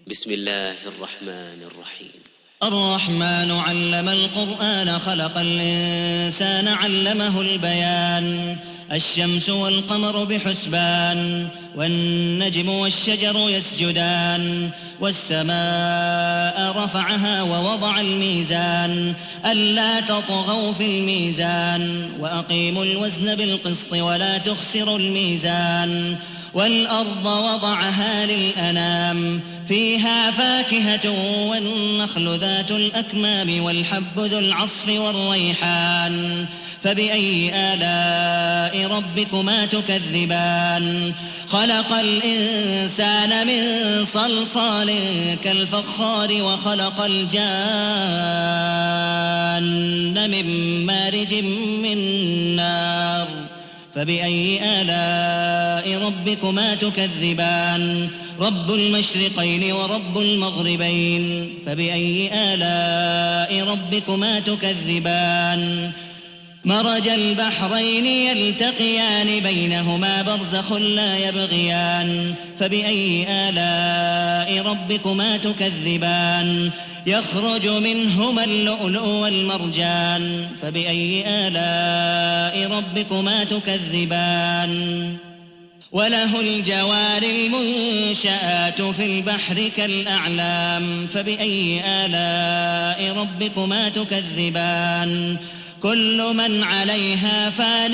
بسم الله الرحمن الرحيم. الرحمن علم القرآن خلق الإنسان علمه البيان. الشمس والقمر بحسبان والنجم والشجر يسجدان والسماء رفعها ووضع الميزان ألا تطغوا في الميزان وأقيموا الوزن بالقسط ولا تخسروا الميزان والأرض وضعها للأنام فيها فاكهة والنخل ذات الأكمام والحب ذو العصف والريحان فبأي آلاء ربكما تكذبان خلق الإنسان من صلصال كالفخار وخلق الجان من مارج من نار فبأي آلاء ربكما تكذبان رب المشرقين ورب المغربين فبأي آلاء ربكما تكذبان مرج البحرين يلتقيان بينهما برزخ لا يبغيان فبأي آلاء ربكما تكذبان يخرج منهما اللؤلؤ والمرجان فبأي آلاء ربكما تكذبان وله الجوار المنشآت في البحر كالأعلام فبأي آلاء ربكما تكذبان كل من عليها فان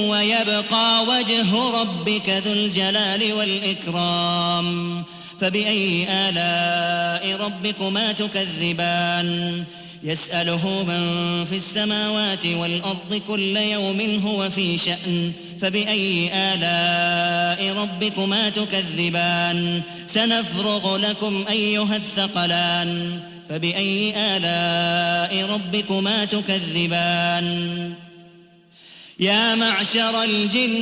ويبقى وجه ربك ذو الجلال والإكرام فبأي آلاء ربكما تكذبان يسأله من في السماوات والأرض كل يوم هو في شأن فبأي آلاء ربكما تكذبان سنفرغ لكم أيها الثقلان فبأي آلاء ربكما تكذبان يا معشر الجن